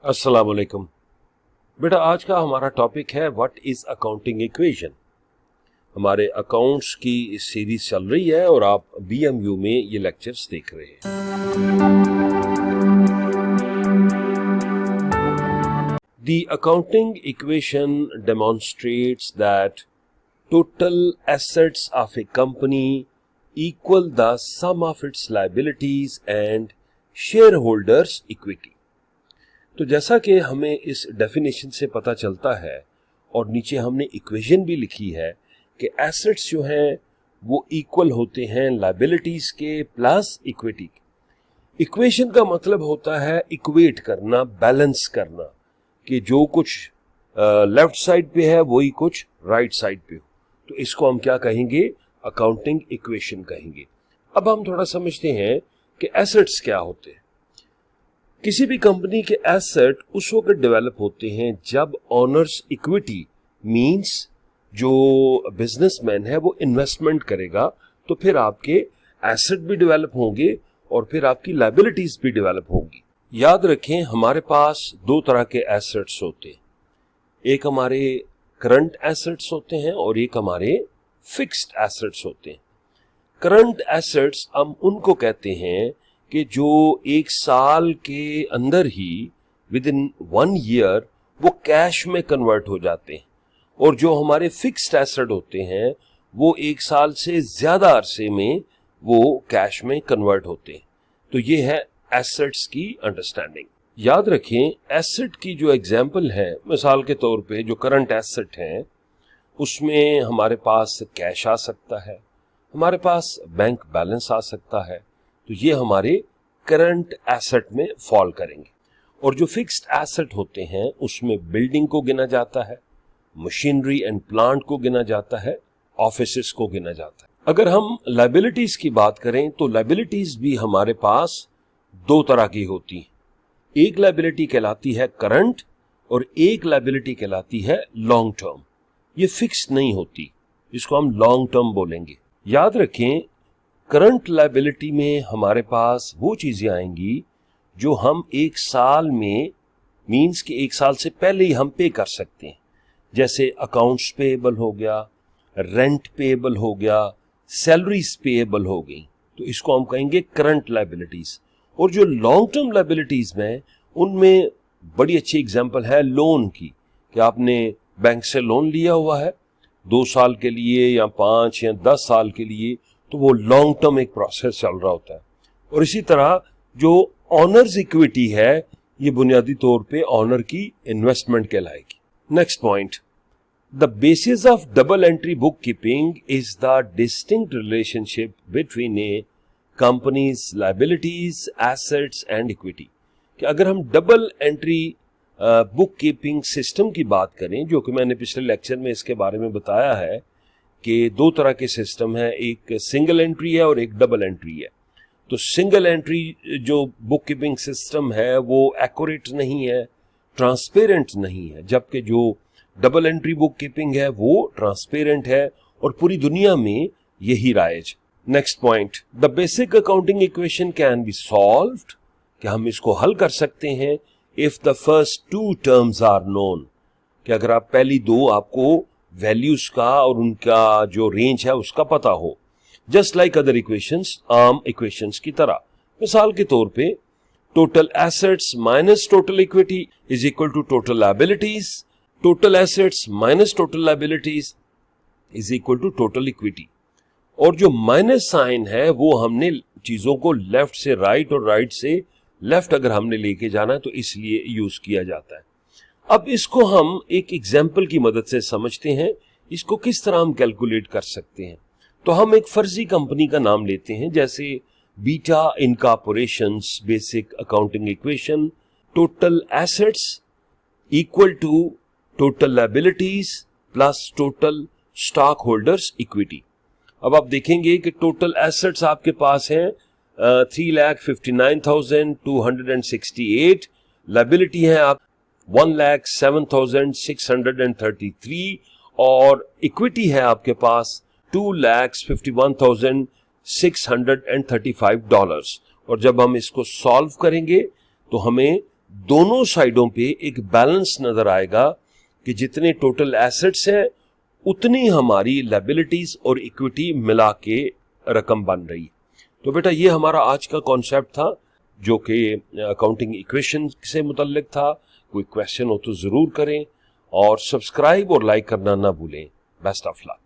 अस्सलाम वालेकुम। बेटा, आज का हमारा टॉपिक है व्हाट इज अकाउंटिंग इक्वेशन। हमारे अकाउंट्स की सीरीज चल रही है और आप बीएमयू में ये लेक्चर्स देख रहे हैं। The accounting equation demonstrates that total assets of a company equal the sum of its liabilities and shareholders' equity। तो जैसा कि हमें इस डेफिनेशन से पता चलता है और नीचे हमने इक्वेशन भी लिखी है कि एसेट्स जो हैं वो इक्वल होते हैं लायबिलिटीज के प्लस इक्विटी के। इक्वेशन का मतलब होता है इक्वेट करना, बैलेंस करना, कि जो कुछ लेफ्ट साइड पे है वही कुछ राइट साइड पे हो। तो इसको हम क्या कहेंगे? अकाउंटिंग इक्वेशन कहेंगे। अब हम थोड़ा समझते हैं कि एसेट्स क्या होते हैं। किसी भी कंपनी के एसेट उस वक्त डेवलप होते हैं जब ओनर्स इक्विटी मींस जो बिजनेसमैन है वो इन्वेस्टमेंट करेगा, तो फिर आपके एसेट भी डेवलप होंगे और फिर आपकी लायबिलिटीज भी डेवलप होंगी। याद रखें, हमारे पास दो तरह के एसेट्स होते हैं। एक हमारे करंट एसेट्स होते हैं और एक हमारे फिक्स्ड एसेट्स होते हैं। करंट एसेट्स हम उनको कहते हैं कि जो एक साल के अंदर ही विद इन 1 ईयर वो कैश में कन्वर्ट हो जाते हैं, और जो हमारे फिक्स्ड एसेट होते हैं वो एक साल से ज्यादा अरसे में वो कैश में कन्वर्ट होते हैं। तो ये है एसेट्स की अंडरस्टैंडिंग। याद रखें, एसेट की जो एग्जांपल है, मिसाल के तौर पे जो करंट एसेट हैं उसमें हमारे पास कैश आ सकता है, हमारे पास बैंक बैलेंस आ सकता है, तो ये हमारे करंट एसेट में फॉल करेंगे। और जो फिक्स्ड एसेट होते हैं उसमें बिल्डिंग को गिना जाता है, मशीनरी एंड प्लांट को गिना जाता है, ऑफिसेस को गिना जाता है। अगर हम लायबिलिटीज की बात करें तो लायबिलिटीज भी हमारे पास दो तरह की होती हैं। एक लायबिलिटी कहलाती है करंट और एक लायबिलिटी कहलाती है लॉन्ग टर्म। ये फिक्स्ड नहीं होती, इसको हम लॉन्ग टर्म बोलेंगे। याद रखें, करंट लायबिलिटी में हमारे पास वो चीजें आएंगी जो हम एक साल में मींस कि एक साल से पहले ही हम पे कर सकते हैं, जैसे अकाउंट्स पेएबल हो गया, रेंट पेएबल हो गया, सैलरीज पेएबल हो गई, तो इसको हम कहेंगे करंट लायबिलिटीज। और जो लॉन्ग टर्म लायबिलिटीज में उनमें बड़ी अच्छी एग्जांपल है लोन की, कि आपने बैंक से लोन लिया हुआ है 2 साल के लिए या 5 या 10 साल के लिए, तो वो लॉन्ग टर्म एक प्रोसेस चल रहा होता है। और इसी तरह जो ऑनर्स इक्विटी है ये बुनियादी तौर पे ऑनर की इन्वेस्टमेंट कहलाएगी। Next point, the basis of double entry bookkeeping is the distinct relationship between a company's liabilities, assets and equity. कि अगर हम double entry bookkeeping system की बात करें, जो कि मैंने पिछले लेक्चर में इसके बारे में बताया है कि दो तरह के सिस्टम है, एक सिंगल एंट्री है और एक डबल एंट्री है। तो सिंगल एंट्री जो बुक कीपिंग सिस्टम है वो एक्यूरेट नहीं है, ट्रांसपेरेंट नहीं है, जबकि जो डबल एंट्री बुक कीपिंग है वो ट्रांसपेरेंट है और पूरी दुनिया में यही राइज। Next point, the basic accounting equation can be solved, कि हम इसको हल कर सकते हैं if the first 2 terms are known, कि अगर आप पहली दो आपको वैल्यूज का और उनका जो रेंज है उसका पता हो। जस्ट लाइक अदर इक्वेशंस, आम इक्वेशंस की तरह। मिसाल के तौर पे total assets minus total equity is equal to total liabilities, total assets minus total liabilities is equal to total equity. और जो माइनस साइन है वो हमने चीजों को लेफ्ट से राइट और राइट से लेफ्ट अगर हमने लेके जाना है तो इसलिए यूज किया जाता है। अब इसको हम एक एग्जाम्पल की मदद से समझते हैं, इसको किस तरह हम कैलकुलेट कर सकते हैं। तो हम एक फर्जी कंपनी का नाम लेते हैं, जैसे beta incorporations basic accounting equation, total assets equal to total liabilities plus total stockholders equity. अब आप देखेंगे कि टोटल एसेट्स आपके पास हैं 3,59,268, लायबिलिटी है आप 1,07,633 और इक्विटी है आपके पास $2,51,635। और जब हम इसको सॉल्व करेंगे तो हमें दोनों साइडों पे एक बैलेंस नजर आएगा कि जितने टोटल एसेट्स हैं उतनी हमारी लायबिलिटीज और इक्विटी मिला के रकम बन रही। तो बेटा ये हमारा आज का कॉन्सेप्ट था जो कि अकाउंटिंग इक्वेशन से मुतल्लिक था। कोई क्वेश्चन हो तो जरूर करें और सब्सक्राइब और लाइक करना ना भूलें। Best of luck.